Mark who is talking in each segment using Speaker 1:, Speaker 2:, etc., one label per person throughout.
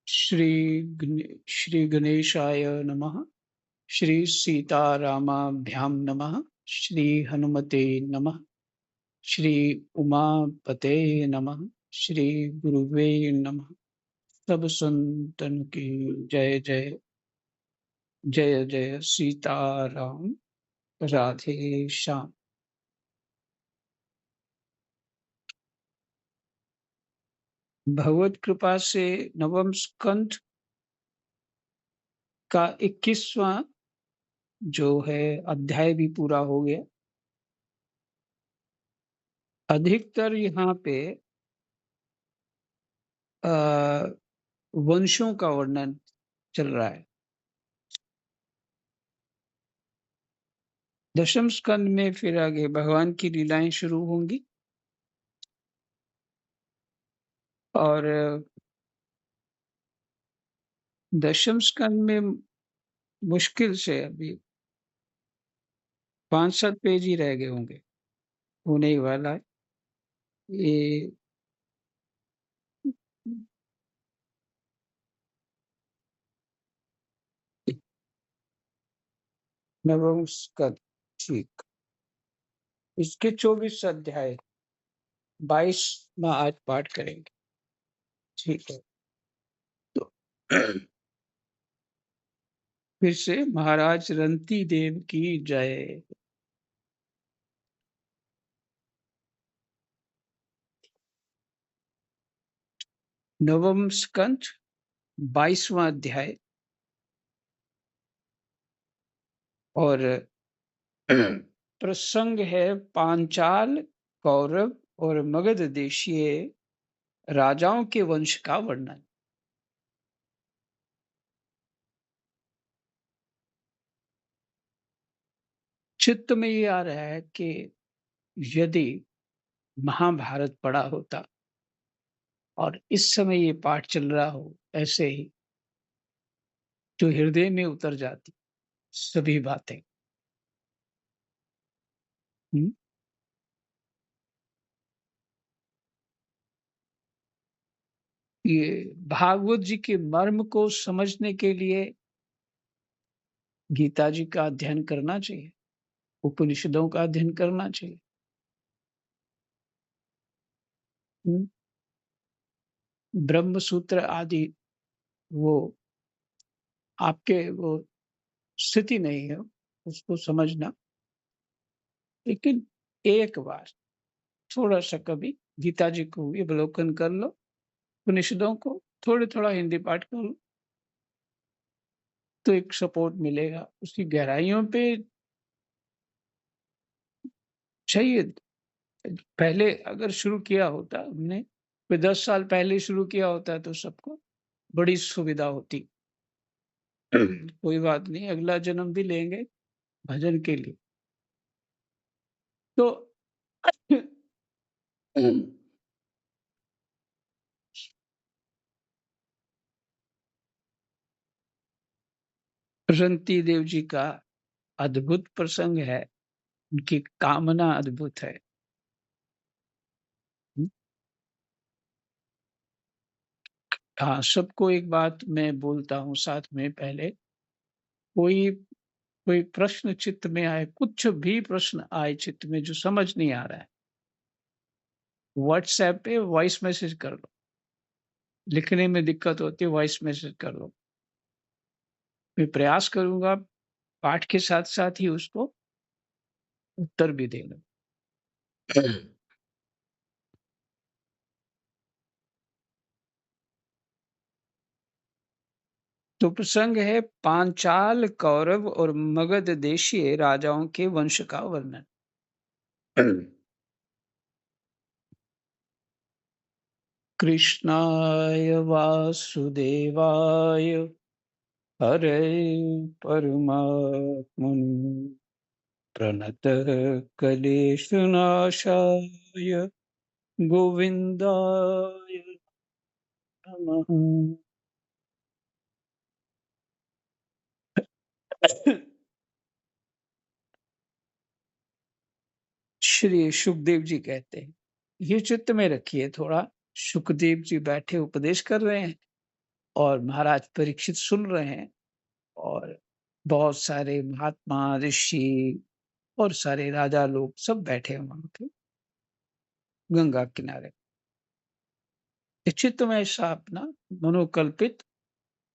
Speaker 1: श्री गणेशाय नमः। श्री सीतारामाभ्यां नमः। श्री हनुमते नमः। श्री उमापते नमः। श्री गुरुवे नमः। सब संतन की जय जय। जय जय सीताराम। राधे श्याम। भगवत कृपा से नवम स्कंध का 21वां जो है अध्याय भी पूरा हो गया। अधिकतर यहाँ पे अ, वंशों का वर्णन चल रहा है। दशम स्कंद में फिर आगे भगवान की लीलाएं शुरू होंगी और दशम स्कंद में मुश्किल से अभी 5-7 पेज ही रह गए होंगे, होने ही वाला है। ये नवम स्कंद, ठीक। इसके 24 अध्याय, 22 में आज पाठ करेंगे, ठीक है। तो फिर से महाराज रंती देव की जय। नवम स्कंद 22वां अध्याय और प्रसंग है पांचाल, कौरव और मगध देशीय राजाओं के वंश का वर्णन। चित्त में ये आ रहा है कि यदि महाभारत पड़ा होता और इस समय ये पाठ चल रहा हो ऐसे ही, तो हृदय में उतर जाती सभी बातें। हम्म? ये भागवत जी के मर्म को समझने के लिए गीता जी का अध्ययन करना चाहिए, उपनिषदों का अध्ययन करना चाहिए। हम्म? ब्रह्म सूत्र आदि वो आपके वो स्थिति नहीं है उसको समझना, लेकिन एक बार थोड़ा सा कभी गीता जी को भी अवलोकन कर लो, उपनिषदों को थोड़े थोड़ा हिंदी पाठ कर लो, तो एक सपोर्ट मिलेगा। उसकी गहराइयों पे चाहिए। पहले अगर शुरू किया होता हमने, कोई 10 साल पहले शुरू किया होता तो सबको बड़ी सुविधा होती। कोई बात नहीं, अगला जन्म भी लेंगे भजन के लिए। तो रंती देव जी का अद्भुत प्रसंग है, उनकी कामना अद्भुत है। हाँ, सबको एक बात मैं बोलता हूँ साथ में, पहले कोई कोई प्रश्न चित्त में आए, कुछ भी प्रश्न आए चित्त में जो समझ नहीं आ रहा है, व्हाट्सएप पे वॉइस मैसेज कर लो। लिखने में दिक्कत होती है, वॉइस मैसेज कर लो। मैं प्रयास करूंगा पाठ के साथ साथ ही उसको उत्तर भी देना। तो प्रसंग है पांचाल, कौरव और मगध देशीय राजाओं के वंश का वर्णन। कृष्णाय वासुदेवाय हरे परमात्मने प्रणतः क्लेशनाशाय गोविन्दाय नमः। श्री सुखदेव जी कहते हैं, ये चित्त में रखिए थोड़ा। सुखदेव जी बैठे उपदेश कर रहे हैं और महाराज परीक्षित सुन रहे हैं और बहुत सारे महात्मा, ऋषि और सारे राजा लोग सब बैठे हैं वहाँ पे गंगा किनारे। एक चित्तमय सा अपना मनोकल्पित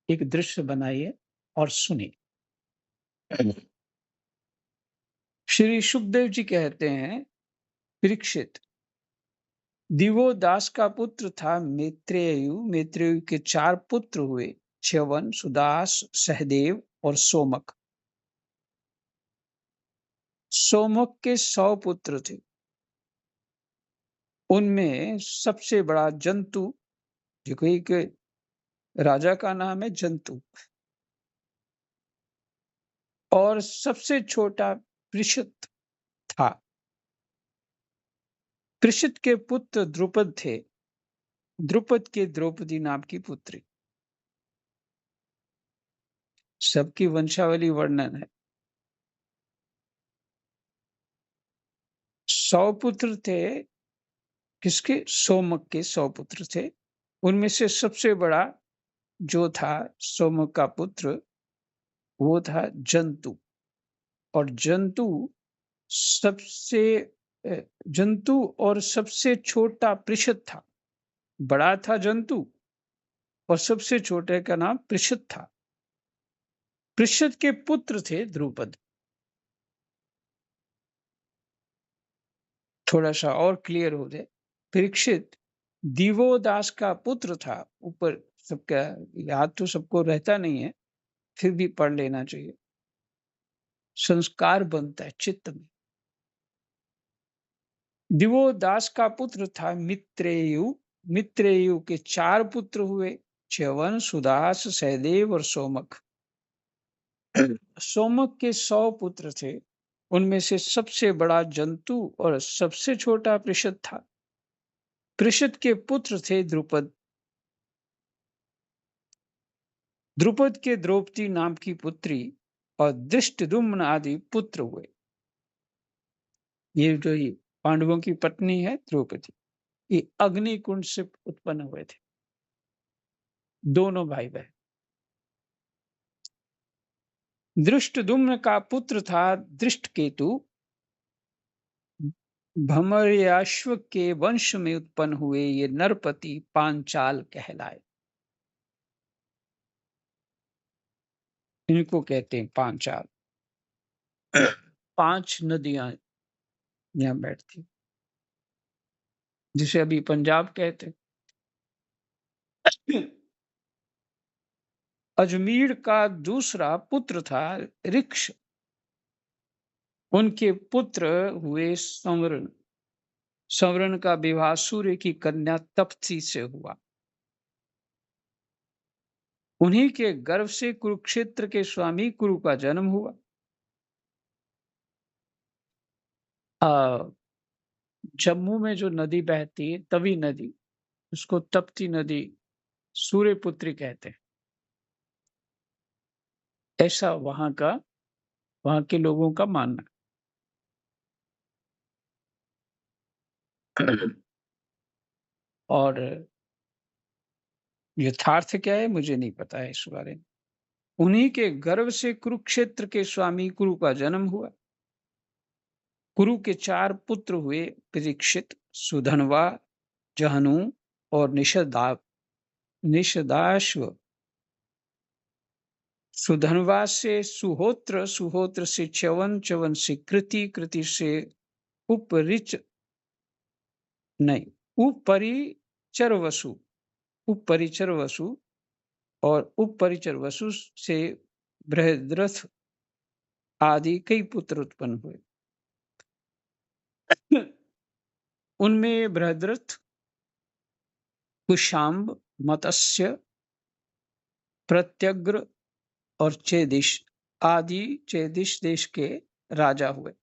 Speaker 1: एक दृश्य बनाइए और सुनिए। श्री सुखदेव जी कहते हैं, परीक्षित, दिवोदास का पुत्र था मैत्रेयु। मैत्रेयु के 4 पुत्र हुए, च्यवन, सुदास, सहदेव और सोमक। सोमक के 100 पुत्र थे। उनमें सबसे बड़ा जंतु, जो कोई के राजा का नाम है जंतु, और सबसे छोटा पृषत था। पृषत के पुत्र द्रुपद थे। द्रुपद के द्रौपदी नाम की पुत्री। सबकी वंशावली वर्णन है। 100 पुत्र थे। किसके? सोमक के 100 पुत्र थे। उनमें से सबसे बड़ा जो था सोमक का पुत्र, वो था जंतु। और सबसे जंतु और सबसे छोटा पृषत था। बड़ा था जंतु और सबसे छोटे का नाम पृषत था। पृषत के पुत्र थे द्रुपद। थोड़ा सा और क्लियर हो जाए, परीक्षित दिवोदास का पुत्र था। ऊपर सबका याद तो सबको रहता नहीं है, फिर भी पढ़ लेना चाहिए, संस्कार बनता है चित्त में। दिवोदास का पुत्र था मित्रेयु। मित्रेयु के 4 पुत्र हुए, च्यवन, सुदास, सहदेव और सोमक। सोमक के 100 पुत्र थे। उनमें से सबसे बड़ा जंतु और सबसे छोटा पृषत था। पृषत के पुत्र थे द्रुपद। द्रुपद के द्रौपदी नाम की पुत्री और धृष्टद्युम्न आदि पुत्र हुए। ये जो पांडवों की पत्नी है द्रौपदी, ये अग्निकुंड से उत्पन्न हुए थे, दोनों भाई बहन। धृष्टद्युम्न का पुत्र था धृष्टकेतु। भमर्याश्व के वंश में उत्पन्न हुए ये नरपति पांचाल कहलाए। इनको कहते हैं पांचाल। 5 नदियां यहाँ बैठती, जिसे अभी पंजाब कहते हैं। अजमेर का दूसरा पुत्र था ऋक्ष। उनके पुत्र हुए संवरण। संवरण का विवाह सूर्य की कन्या तप्ती से हुआ। उन्हीं के गर्भ से कुरुक्षेत्र के स्वामी कुरु का जन्म हुआ। जम्मू में जो नदी बहती है, तवी नदी, उसको तप्ती नदी सूर्यपुत्री कहते हैं। ऐसा वहां के लोगों का मानना। और यथार्थ क्या है मुझे नहीं पता है इस बारे में। उन्हीं के गर्भ से कुरुक्षेत्र के स्वामी कुरु का जन्म हुआ। कुरु के 4 पुत्र हुए, परीक्षित, सुधनवा, जहनु और निषदाश्व। सुधनवा से सुहोत्र, सुहोत्र से च्यवन, च्यवन से कृति, कृति से उपरिच नहीं उपरिचर वसु, उपरिचर वसु, और उपरिचर वसु से बृहद्रथ आदि कई पुत्र उत्पन्न हुए। उनमें बृहद्रथ, कुशाम्ब, मत्स्य, प्रत्यग्र और चेदिश आदि चेदिश देश के राजा हुए।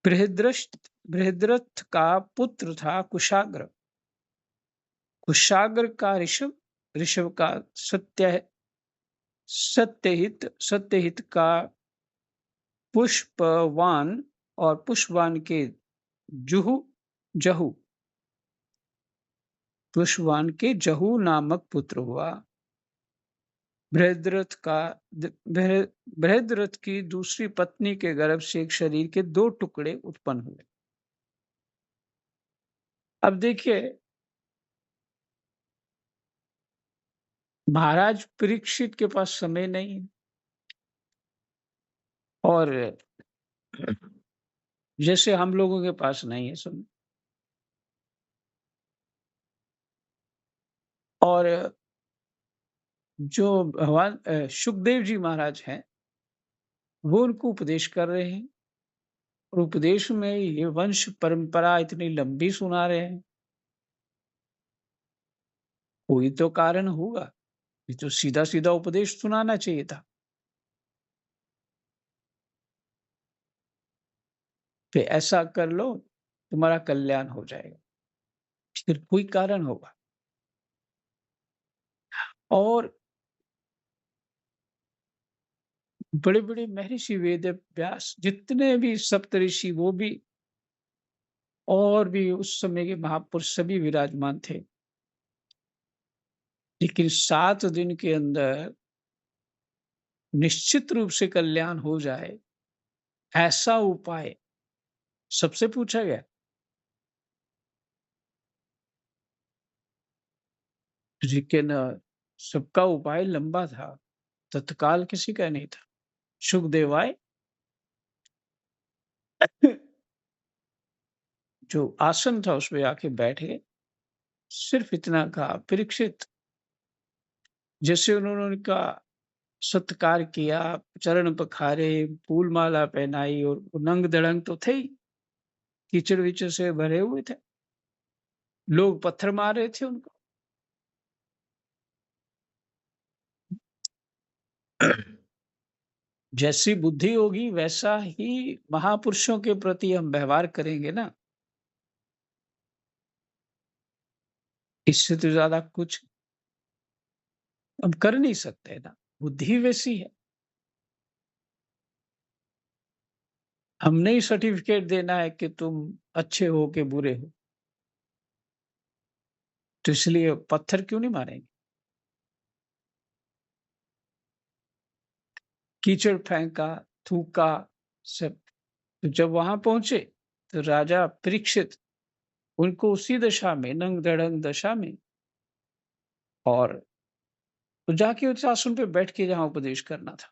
Speaker 1: बृहद्रथ का पुत्र था कुशाग्र। कुशाग्र का ऋषभ, ऋषभ का सत्यहित, सत्यहित का पुष्पवान, और पुष्पवान के जहू, पुष्पवान के जहू नामक पुत्र हुआ। बृहद्रथ का बृहद्रथ की दूसरी पत्नी के गर्भ से एक शरीर के 2 टुकड़े उत्पन्न हुए। अब देखिए, महाराज परीक्षित के पास समय नहीं है और जैसे हम लोगों के पास नहीं है समय। और जो भगवान सुखदेव जी महाराज हैं, वो उनको उपदेश कर रहे हैं और उपदेश में ये वंश परंपरा इतनी लंबी सुना रहे हैं। कोई तो कारण होगा, ये तो सीधा-सीधा उपदेश सुनाना चाहिए था। कि ऐसा कर लो, तुम्हारा कल्याण हो जाएगा। फिर कोई कारण होगा। और बड़े-बड़े महर्षि वेद व्यास जितने भी सप्तऋषि वो भी और भी उस समय के महापुरुष सभी विराजमान थे। लेकिन 7 दिन के अंदर निश्चित रूप से कल्याण हो जाए, ऐसा उपाय सबसे पूछा गया। लेकिन सबका उपाय लंबा था, तत्काल किसी का नहीं था। सुखदेव आए, जो आसन था उसपे आके बैठ गए। सिर्फ इतना कहा, परीक्षित, जैसे उन्होंने उनका सत्कार किया, चरण पखारे, फूल माला पहनाई और वो नंग-धड़ंग तो थे ही, कीचड़-विचड़ से भरे हुए थे। लोग पत्थर मार रहे थे उनको। जैसी बुद्धि होगी वैसा ही महापुरुषों के प्रति हम व्यवहार करेंगे ना, इससे तो ज़्यादा कुछ हम कर नहीं सकते ना, बुद्धि वैसी है। हमने ही सर्टिफ़िकेट देना है कि तुम अच्छे हो कि बुरे हो, तो इसलिए पत्थर क्यों नहीं मारेंगे? कीचड़ फेंका, थूका, सब। तो जब वहाँ पहुँचे, तो राजा परीक्षित उनको उसी दशा में, नंग-धड़ंग दशा में, और तो जाके उस आसन पे बैठ के जहाँ उपदेश करना था।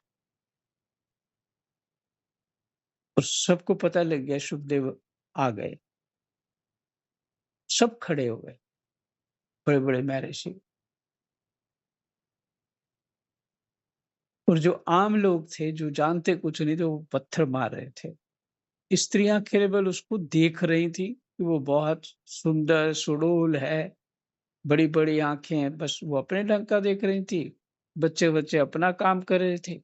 Speaker 1: और सबको पता लग गया सुखदेव आ गए। सब खड़े हो गए, बड़े-बड़े महर्षि। और जो आम लोग थे, जो जानते कुछ नहीं थे, वो पत्थर मार रहे थे। स्त्रियाँ केवल उसको देख रही थी कि वो बहुत सुंदर, सुडौल है, बड़ी-बड़ी आँखें हैं, बस वो अपने ढंग का देख रही थी। बच्चे-वच्चे अपना काम कर रहे थे।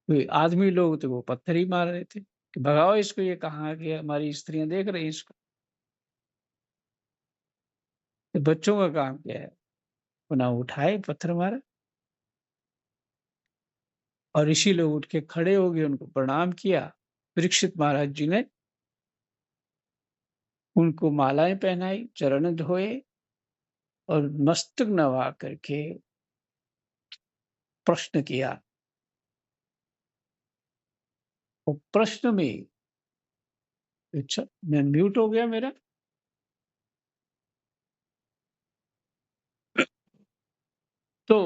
Speaker 1: कोई आदमी लोग थे, वो पत्थर ही मार रहे थे कि भगाओ इसको, ये कहाँ गया, हमारी स्त्रियाँ देख रही हैं इसको। तो बच्चों का काम क्या है? वो ना उठाए, पत्थर मारा। और ऋषि लोग उठ के खड़े हो गए, उनको प्रणाम किया। परीक्षित महाराज जी ने उनको मालाएँ पहनाई, चरण धोए और मस्तक नवा करके प्रश्न किया। वो प्रश्न में, अच्छा, मैं म्यूट हो गया मेरा? तो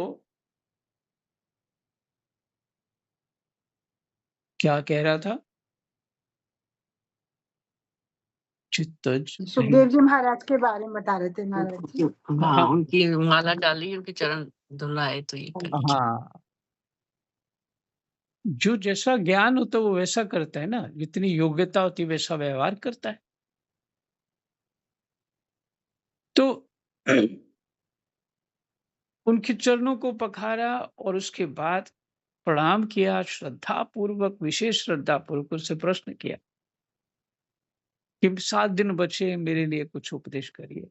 Speaker 1: क्या कह रहा था? चित्तज
Speaker 2: सुखदेव जी महाराज के बारे में बता रहे थे महाराज जी।
Speaker 1: हाँ,
Speaker 3: हाँ, उनकी माला डाली, उनके चरण धुलाए तो ये कर
Speaker 1: हाँ। जो जैसा ज्ञान होता है वो वैसा करता है ना, जितनी योग्यता होती है वैसा व्यवहार करता है। तो उनके चरणों को पखारा और उसके बाद प्रणाम किया, श्रद्धापूर्वक, विशेष श्रद्धापूर्वक उससे प्रश्न किया कि 7 दिन बचे हैं, मेरे लिए कुछ उपदेश करिए।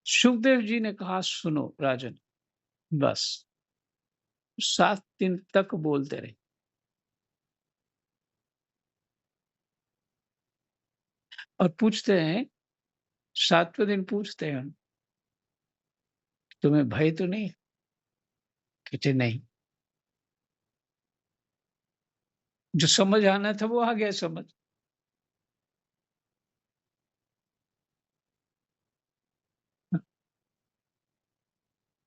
Speaker 1: सुखदेव जी ने कहा, सुनो राजन, बस 7 दिन तक बोलते रहे। और पूछते हैं, 7वें दिन पूछते हैं, तुम्हें भय तो नहीं? कहते नहीं। जो समझ आना था वो आ गया समझ।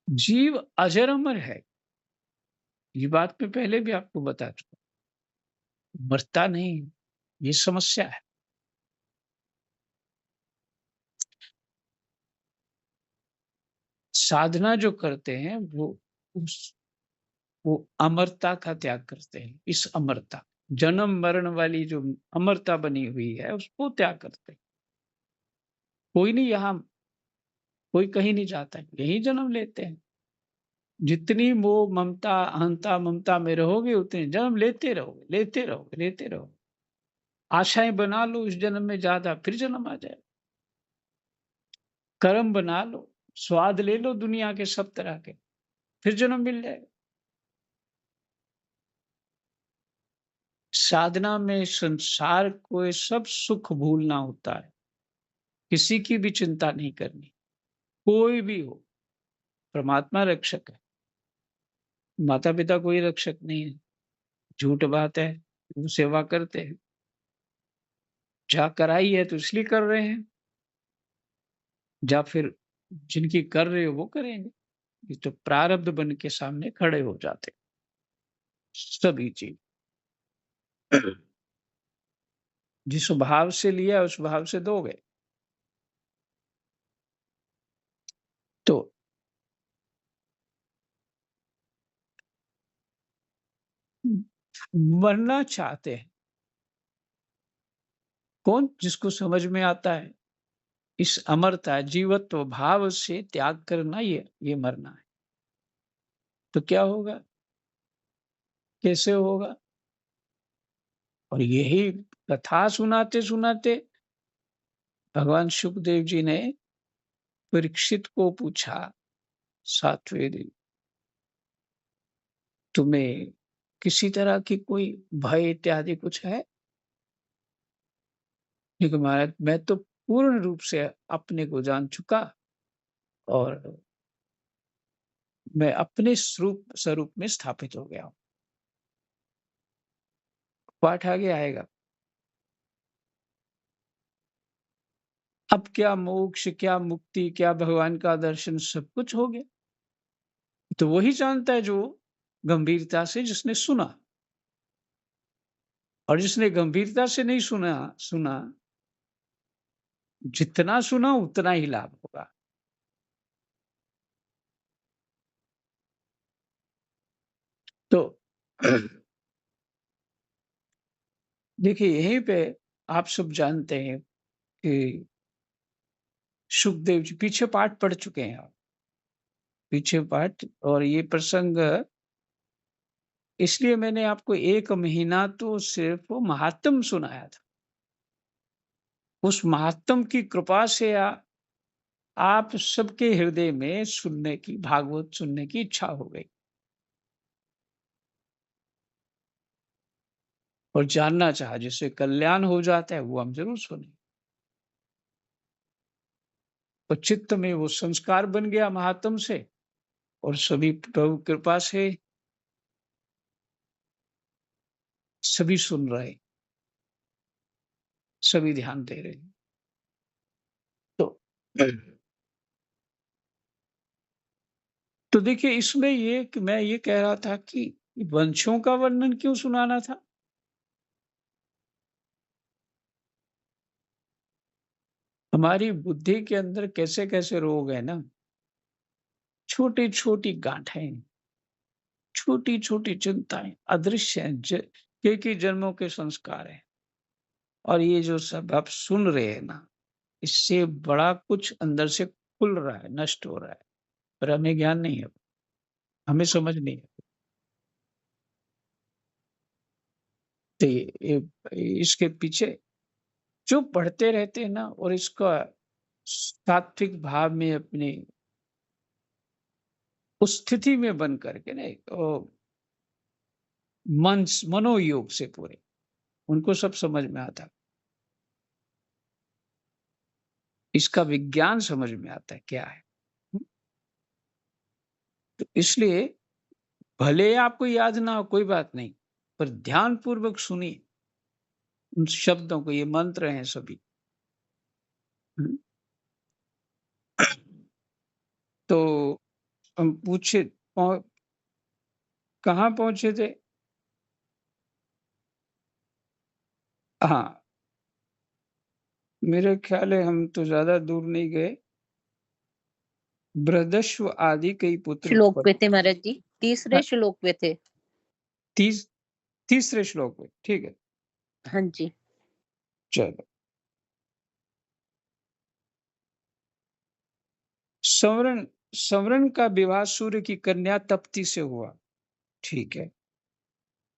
Speaker 1: जीव अजर अमर है, ये बात मैं पहले भी आपको बता चुका। मरता नहीं, ये समस्या है। साधना जो करते हैं वो अमरता का त्याग करते हैं। इस अमरता, जन्म मरण वाली जो अमरता बनी हुई है उसको त्याग करते हैं। कोई नहीं यहाँ, कोई कहीं नहीं जाता है, यही जन्म लेते हैं। जितनी मोह ममता अहंता ममता में रहोगे उतने जन्म लेते रहोगे, लेते रहोगे, लेते रहोगे। आशाएं बना लो इस जन्म में ज्यादा, फिर जन्म आ जाए। कर्म बना लो, स्वाद ले लो दुनिया के सब तरह के, फिर जन्म मिल जाएगा। साधना में संसार को सब सुख भूलना होता है, किसी की भी चिंता नहीं करनी। कोई भी हो, परमात्मा रक्षक है, माता पिता कोई रक्षक नहीं है। झूठ बात है, वो सेवा करते हैं, जा कराई है तो इसलिए कर रहे हैं, या फिर जिनकी कर रहे हो वो करेंगे। ये तो प्रारब्ध बन के सामने खड़े हो जाते सभी चीज। जिस भाव से लिया उस भाव से दोगे। तो मरना चाहते हैं कौन? जिसको समझ में आता है इस अमरता जीवत्व भाव से त्याग करना, ये मरना है। तो क्या होगा, कैसे होगा? और यही कथा सुनाते सुनाते भगवान सुखदेव जी ने परीक्षित को पूछा, 7वें दिन, तुम्हें किसी तरह की कोई भय इत्यादि कुछ है? क्योंकि महाराज मैं तो पूर्ण रूप से अपने को जान चुका और मैं अपने स्वरूप में स्थापित हो गया हूं। पाठ आगे आएगा। अब क्या मोक्ष, क्या मुक्ति, क्या भगवान का दर्शन, सब कुछ हो गया। तो वही जानता है जो गंभीरता से जिसने सुना, और जिसने गंभीरता से नहीं सुना, जितना सुना उतना ही लाभ होगा। तो देखिए यहीं पे आप सब जानते हैं कि सुखदेव जी पीछे पाठ पढ़ चुके हैं आप, पीछे पाठ। और ये प्रसंग इसलिए मैंने आपको 1 महीना तो सिर्फ वो महात्म सुनाया था। उस महात्म की कृपा से आप सबके हृदय में सुनने की, भागवत सुनने की इच्छा हो गई और जानना चाहा, जिससे कल्याण हो जाता है वो हम जरूर सुने। तो चित्त में वो संस्कार बन गया महात्म से, और सभी प्रभु कृपा से सभी सुन रहे, सभी ध्यान दे रहे। तो तो देखिए इसमें ये कि मैं ये कह रहा था कि वंशों का वर्णन क्यों सुनाना था? हमारी बुद्धि के अंदर कैसे कैसे रोग है ना, छोटी छोटी गांठें, छोटी छोटी चिंताएं अदृश्य हैं, कई जन्मों के संस्कार हैं। और ये जो सब आप सुन रहे हैं ना, इससे बड़ा कुछ अंदर से खुल रहा है, नष्ट हो रहा है, पर हमें ज्ञान नहीं है, हमें समझ नहीं है। तो इसके पीछे जो पढ़ते रहते हैं ना, और इसका सात्विक भाव में अपनी उस स्थिति में बन करके ना, मनोयोग से पूरे, उनको सब समझ में आता, इसका विज्ञान समझ में आता है क्या है। तो इसलिए भले आपको याद ना हो कोई बात नहीं, पर ध्यानपूर्वक सुनिए उन शब्दों को, ये मंत्र हैं सभी। हुँ। तो हम पूछे पौ कहाँ पहुँचे थे? हाँ, मेरे ख्याल है हम तो ज़्यादा दूर नहीं गए। बृहदश्व आदि कई पुत्र
Speaker 4: श्लोक
Speaker 1: उत्पन्न।
Speaker 4: पे थे महाराज जी, तीसरे
Speaker 1: हाँ,
Speaker 4: श्लोक पे थे।
Speaker 1: तीसरे श्लोक में, ठीक है,
Speaker 4: हाँ जी।
Speaker 1: चलो। संवरण संवरण का विवाह सूर्य की कन्या तप्ती से हुआ, ठीक है,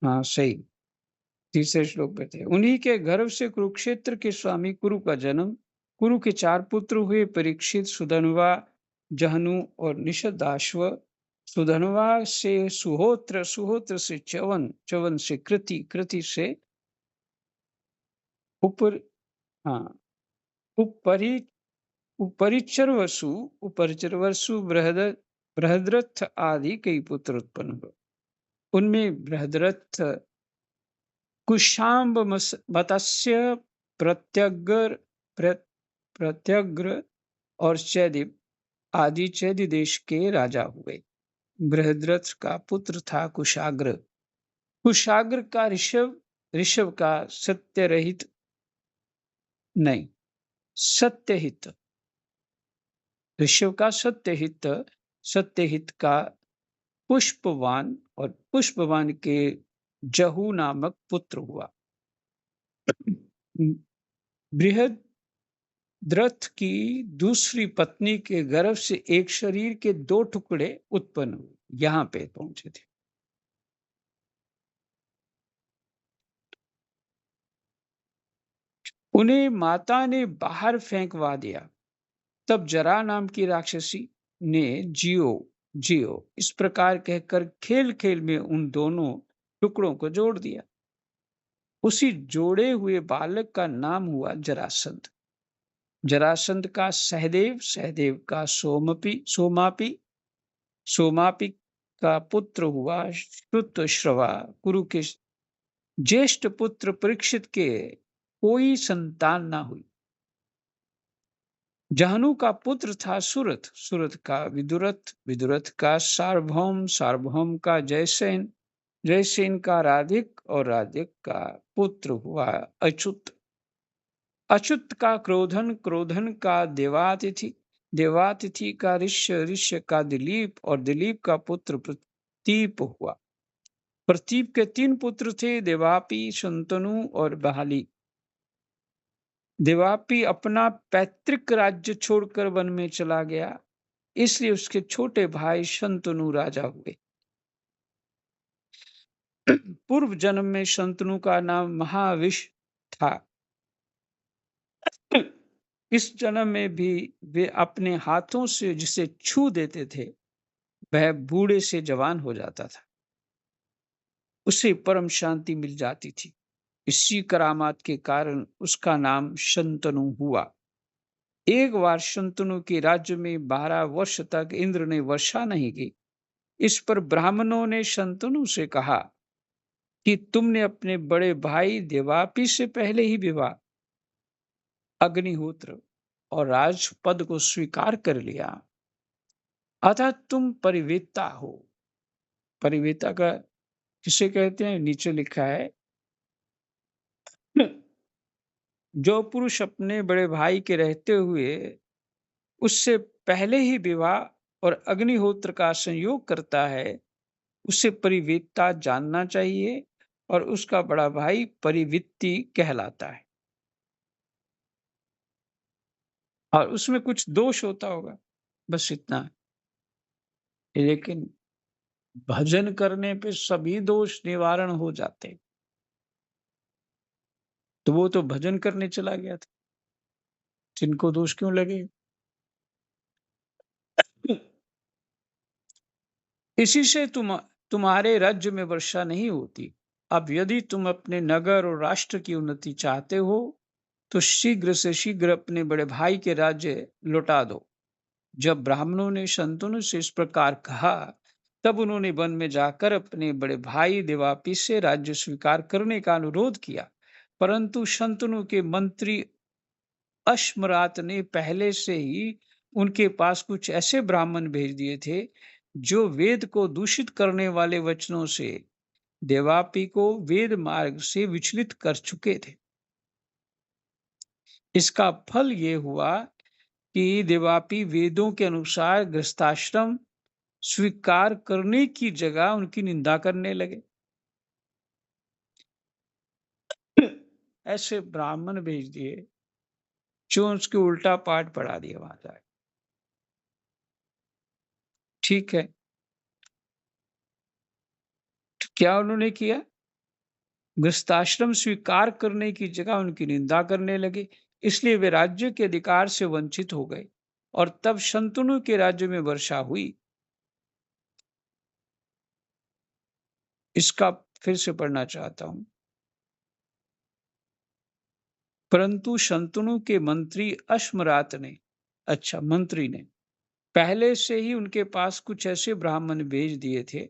Speaker 1: हाँ सही, तीसरे श्लोक पे थे। उन्हीं के गर्भ से कुरुक्षेत्र के स्वामी कुरु का जन्म। कुरु के 4 पुत्र हुए, परीक्षित, सुधन्वा, जहनु और निषदाश्व। सुधन्वा से सुहोत्र, सुहोत्र से च्यवन, च्यवन से कृति, कृति से उपर हाँ, उपरि उपरिचरवसु, उपरिचरवसु बृहद्रथ आदि कई पुत्र उत्पन्न हुए। उनमें बृहद्रथ, कुशाम्ब मत्स्य, प्रत्यग्र प्रत्यग्र और चैदिप आदि चैदी देश के राजा हुए। बृहद्रथ का पुत्र था कुशाग्र। कुशाग्र का ऋषभ, ऋषभ का सत्यरहित नहीं, सत्यहित, ऋषभ का सत्यहित, सत्यहित का पुष्पवान और पुष्पवान के जहू नामक पुत्र हुआ। बृहद्रथ की दूसरी पत्नी के गर्भ से एक शरीर के 2 टुकड़े उत्पन्न हुए। यहाँ पे पहुंचे थे। उन्हें माता ने बाहर फेंकवा दिया। तब जरा नाम की राक्षसी ने जियो जियो इस प्रकार कहकर खेल खेल में उन दोनों टुकड़ों को जोड़ दिया। उसी जोड़े हुए बालक का नाम हुआ जरासंध। जरासंध का सहदेव, सहदेव का सोमापी, सोमापी का पुत्र हुआ श्रुतश्रवा। कुरु के ज्येष्ठ पुत्र परीक्षित के कोई संतान ना हुई। जहनु का पुत्र था सुरथ, सुरथ का विदुरथ, विदुरथ का सार्वभौम, सार्वभौम का जयसेन, जयसेन का राधिक और राधिक का पुत्र हुआ अच्युत। अच्युत का क्रोधन, क्रोधन का देवातिथि, देवातिथि का ऋष्य, ऋष्य का दिलीप और दिलीप का पुत्र प्रतीप हुआ। प्रतीप के 3 पुत्र थे, देवापी, शंतनु और बहाली। देवापी अपना पैतृक राज्य छोड़कर वन में चला गया, इसलिए उसके छोटे भाई शंतनु राजा हुए। पूर्व जन्म में शंतनु का नाम महाविष था। इस जन्म में भी वे अपने हाथों से जिसे छू देते थे वह बूढ़े से जवान हो जाता था, उसे परम शांति मिल जाती थी। इसी करामात के कारण उसका नाम शंतनु हुआ। एक बार शंतनु के राज्य में 12 वर्ष तक इंद्र ने वर्षा नहीं की। इस पर ब्राह्मणों ने शंतनु से कहा कि तुमने अपने बड़े भाई देवापी से पहले ही विवाह, अग्निहोत्र और राजपद को स्वीकार कर लिया, अतः तुम परिवेता हो। परिवेता का किसे कहते हैं? नीचे लिखा है, जो पुरुष अपने बड़े भाई के रहते हुए उससे पहले ही विवाह और अग्निहोत्र का संयोग करता है, उसे परिवेता जानना चाहिए और उसका बड़ा भाई परिवित्ति कहलाता है। और उसमें कुछ दोष होता होगा, बस इतना। लेकिन भजन करने पे सभी दोष निवारण हो जाते। तो वो तो भजन करने चला गया था, जिनको दोष क्यों लगे? इसी से तुम्हारे राज्य में वर्षा नहीं होती। अब यदि तुम अपने नगर और राष्ट्र की उन्नति चाहते हो तो शीघ्र से शीघ्र अपने बड़े भाई के राज्य लौटा दो। जब ब्राह्मणों ने शंतनु से इस प्रकार कहा तब उन्होंने वन में जाकर अपने बड़े भाई देवापी से राज्य स्वीकार करने का अनुरोध किया, परंतु शंतनु के मंत्री अश्मरात ने पहले से ही उनके पास कुछ ऐसे ब्राह्मण भेज दिए थे जो वेद को दूषित करने वाले वचनों से देवापी को वेद मार्ग से विचलित कर चुके थे। इसका फल ये हुआ कि देवापी वेदों के अनुसार गृहस्थाश्रम स्वीकार करने की जगह उनकी निंदा करने लगे। ऐसे ब्राह्मण भेज दिए जो उसके उल्टा पाठ पढ़ा दिया वहां जाए। ठीक है, तो क्या उन्होंने किया? गृहस्थाश्रम स्वीकार करने की जगह उनकी निंदा करने लगे, इसलिए वे राज्य के अधिकार से वंचित हो गए और तब शंतनु के राज्य में वर्षा हुई। इसका फिर से पढ़ना चाहता हूं। परंतु शंतनु के मंत्री अश्मरात ने, अच्छा मंत्री ने, पहले से ही उनके पास कुछ ऐसे ब्राह्मण भेज दिए थे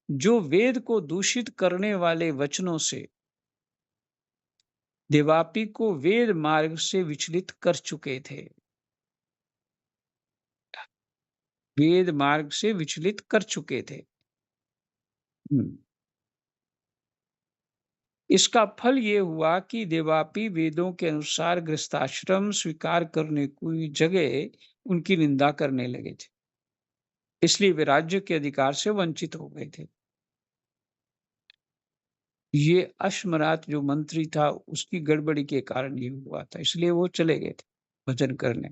Speaker 1: जो वेद को दूषित करने वाले वचनों से देवापी को वेद मार्ग से विचलित कर चुके थे। वेद मार्ग से विचलित कर चुके थे। इसका फल ये हुआ कि देवापी वेदों के अनुसार गृहस्थाश्रम स्वीकार करने की जगह उनकी निंदा करने लगे थे, इसलिए वे राज्य के अधिकार से वंचित हो गए थे। ये अश्मरात जो मंत्री था उसकी गड़बड़ी के कारण ये हुआ था, इसलिए वो चले गए थे भजन करने।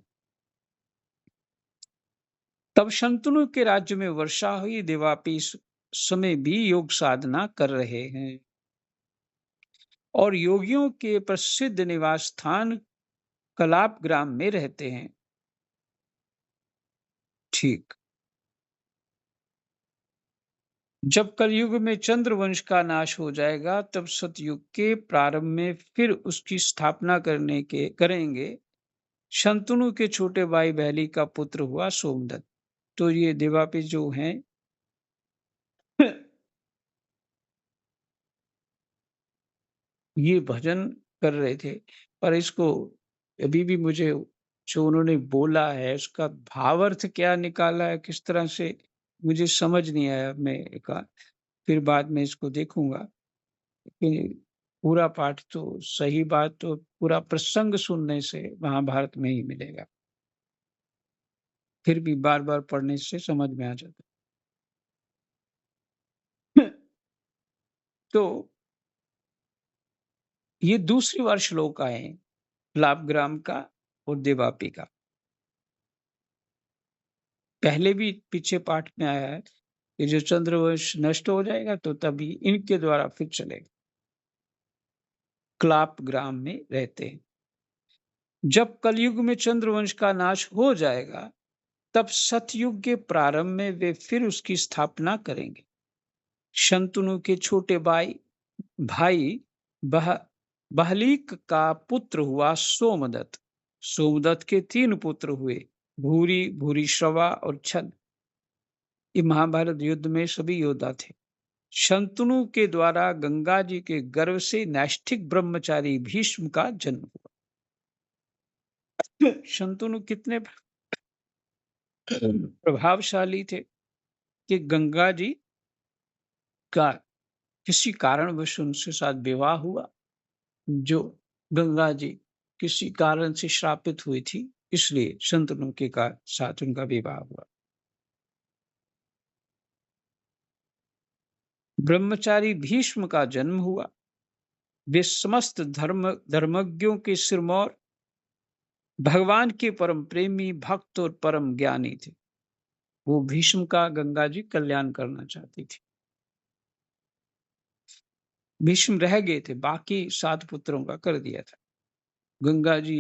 Speaker 1: तब शंतनु के राज्य में वर्षा हुई। देवापी इस समय भी योग साधना कर रहे हैं और योगियों के प्रसिद्ध निवास स्थान कलाप ग्राम में रहते हैं। ठीक, जब कलयुग में चंद्रवंश का नाश हो जाएगा तब सतयुग के प्रारंभ में फिर उसकी स्थापना करेंगे। शंतनु के छोटे भाई बहली का पुत्र हुआ सोमदत्त। तो ये देवापी जो हैं ये भजन कर रहे थे, पर इसको अभी भी मुझे जो उन्होंने बोला है उसका भावार्थ क्या निकाला है, किस तरह से, मुझे समझ नहीं आया। मैं फिर बाद में इसको देखूंगा। लेकिन पूरा पाठ तो, सही बात तो पूरा प्रसंग सुनने से महाभारत में ही मिलेगा, फिर भी बार बार पढ़ने से समझ में आ जाता। तो ये दूसरी बार श्लोक आए लाभग्राम का और देवापी का। पहले भी पीछे पाठ में आया है कि जो चंद्रवंश नष्ट हो जाएगा तो तभी इनके द्वारा फिर चलेगा। क्लाप ग्राम में रहते हैं। जब कलयुग में चंद्रवंश का नाश हो जाएगा तब सतयुग के प्रारंभ में वे फिर उसकी स्थापना करेंगे। शंतनु के छोटे भाई बहलीक का पुत्र हुआ सोमदत्त। सोमदत्त के 3 पुत्र हुए, भूरी, भूरिश्रवा और छद। ये महाभारत युद्ध में सभी योद्धा थे। शंतनु के द्वारा गंगा जी के गर्भ से नैष्ठिक ब्रह्मचारी भीष्म का जन्म हुआ। शंतनु कितने प्रभावशाली थे कि गंगा जी का किसी कारणवश उनसे साथ विवाह हुआ, जो गंगा जी किसी कारण से श्रापित हुई थी, इसलिए शंतनु के साथ उनका विवाह हुआ। ब्रह्मचारी भीष्म का जन्म हुआ। वे समस्त धर्मज्ञों के सिरमौर, भगवान के परम प्रेमी, भक्त और परम ज्ञानी थे। वो भीष्म का गंगा जी कल्याण करना चाहती थी। भीष्म रह गए थे, बाकी 7 पुत्रों का कर दिया था। गंगा जी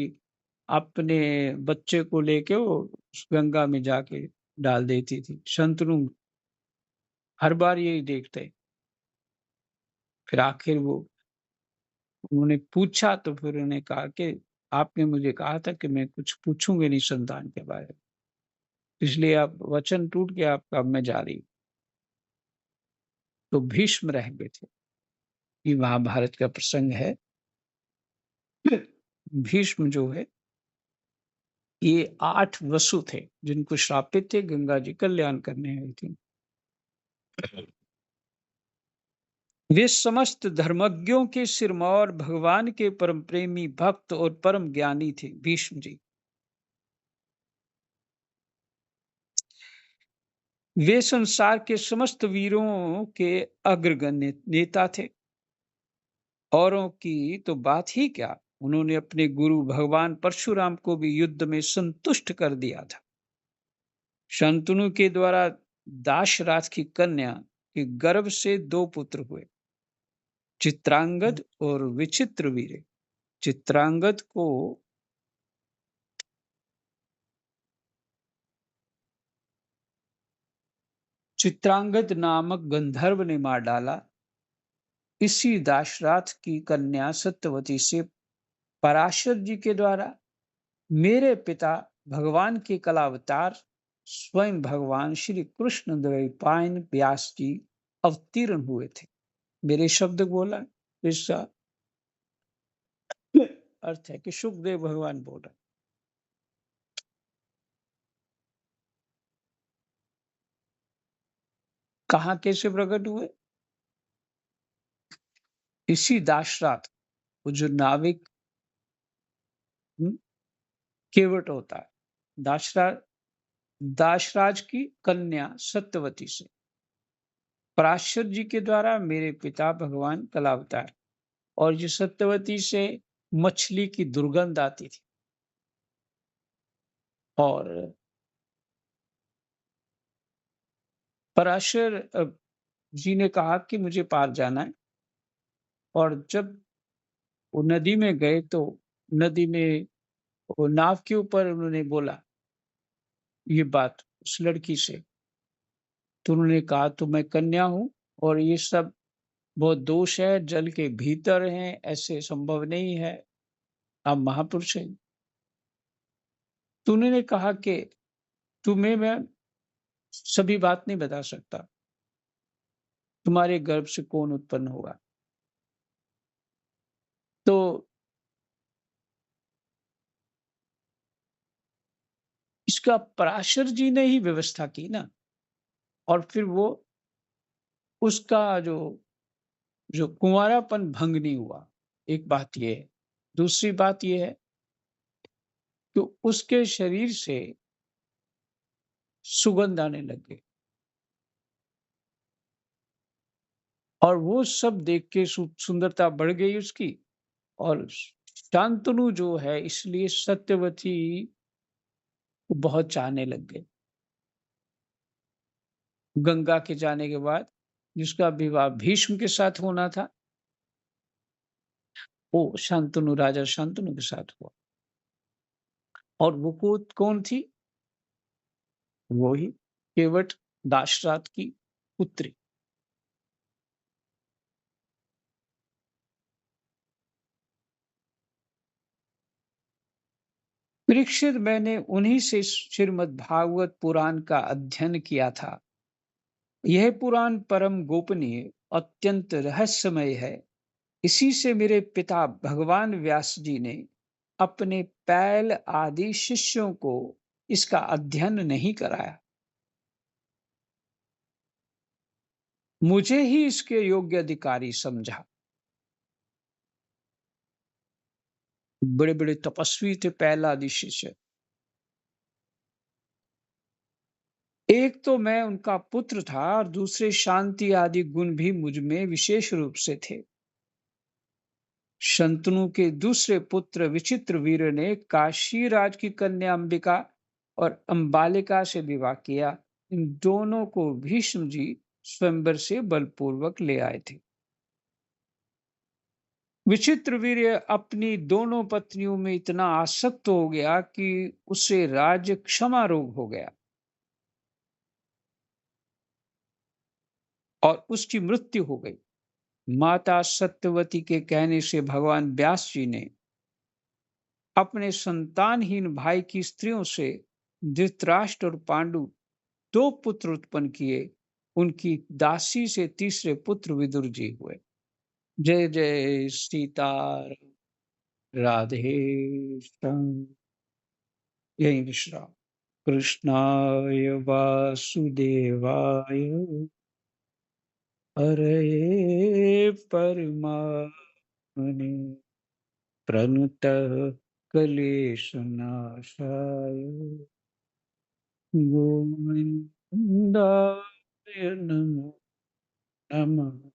Speaker 1: अपने बच्चे को लेके वो उस गंगा में जाके डाल देती थी। शंतनु हर बार यही देखते। फिर आखिर उन्होंने पूछा तो फिर उन्होंने कहा कि आपने मुझे कहा था कि मैं कुछ पूछूंगे नहीं संतान के बारे में, इसलिए आप वचन टूट गया आपका, अब मैं जा रही हूं। तो भीष्म रह गए थे। ये महाभारत का प्रसंग है। भीष्म जो है ये 8 वसु थे जिनको श्रापित थे, गंगा जी कल्याण करने आई थी। वे समस्त धर्मज्ञों के सिरमौर, भगवान के परम प्रेमी भक्त और परम ज्ञानी थे भीष्म जी। वे संसार के समस्त वीरों के अग्रगण्य नेता थे। औरों की तो बात ही क्या, उन्होंने अपने गुरु भगवान परशुराम को भी युद्ध में संतुष्ट कर दिया था। शंतनु के द्वारा दाशराज की कन्या के गर्भ से 2 पुत्र हुए, चित्रांगद और विचित्रवीर्य। चित्रांगद को चित्रांगद नामक गंधर्व ने मार डाला। इसी दाशराज की कन्या सत्यवती से पराशर जी के द्वारा मेरे पिता भगवान के कलावतार स्वयं भगवान श्री कृष्ण द्वैपायन व्यास जी अवतीर्ण हुए थे। मेरे शब्द बोला, इसका अर्थ है कि सुखदेव भगवान बोल रहे। कहाँ कैसे प्रकट हुए? इसी दाशरात, वो जो नाविक केवट होता है, दाशराज की कन्या सत्यवती से पराशर जी के द्वारा मेरे पिता भगवान कलावतार, और ये सत्यवती से मछली की दुर्गंध आती थी और पराशर जी ने कहा कि मुझे पार जाना है। और जब वो नदी में गए तो नदी में वो नाव के ऊपर उन्होंने बोला ये बात उस लड़की से, तो उन्होंने कहा तो मैं कन्या हूं और ये सब बहुत दोष है, जल के भीतर हैं, ऐसे संभव नहीं है, आप महापुरुष हैं। तो उन्होंने कहा कि तुम्हें मैं सभी बात नहीं बता सकता, तुम्हारे गर्भ से कौन उत्पन्न होगा। तो इसका पराशर जी ने ही व्यवस्था की ना, और फिर वो उसका जो जो कुंवारापन भंग नहीं हुआ। एक बात ये है। दूसरी बात ये है कि उसके शरीर से सुगंध आने लग गई और वो सब देख के सुंदरता बढ़ गई उसकी। और शांतनु जो है इसलिए सत्यवती को बहुत चाहने लग गए। गंगा के जाने के बाद जिसका विवाह भीष्म के साथ होना था, वो शांतनु, राजा शांतनु के साथ हुआ। और वो कौन थी? वो ही केवट दाशरात की पुत्री। परीक्षित, मैंने उन्हीं से श्रीमद् भागवत पुराण का अध्ययन किया था। यह पुराण परम गोपनीय, अत्यंत रहस्यमय है। इसी से मेरे पिता भगवान व्यास जी ने अपने पैल आदि शिष्यों को इसका अध्ययन नहीं कराया, मुझे ही इसके योग्य अधिकारी समझा। बड़े बड़े तपस्वी थे पैल आदि शिष्य। एक तो मैं उनका पुत्र था और दूसरे शांति आदि गुण भी मुझ में विशेष रूप से थे। शंतनु के दूसरे पुत्र विचित्रवीर ने काशीराज की कन्या अंबिका और अंबालिका से विवाह किया। इन दोनों को भीष्म जी स्वयंवर से बलपूर्वक ले आए थे। विचित्रवीर अपनी दोनों पत्नियों में इतना आसक्त हो गया कि उसे राज्य क्षमा रोग हो गया और उसकी मृत्यु हो गई। माता सत्यवती के कहने से भगवान व्यास जी ने अपने संतानहीन भाई की स्त्रियों से धृतराष्ट्र और पांडु 2 पुत्र उत्पन्न किए। उनकी दासी से तीसरे पुत्र विदुर जी हुए। जय जय सीताराम, राधे श्याम। यही विश्राम। कृष्णाय वासुदेवाय हरये परमात्मने प्रणतः क्लेशनाशाय गोविन्दाय नमो नमः।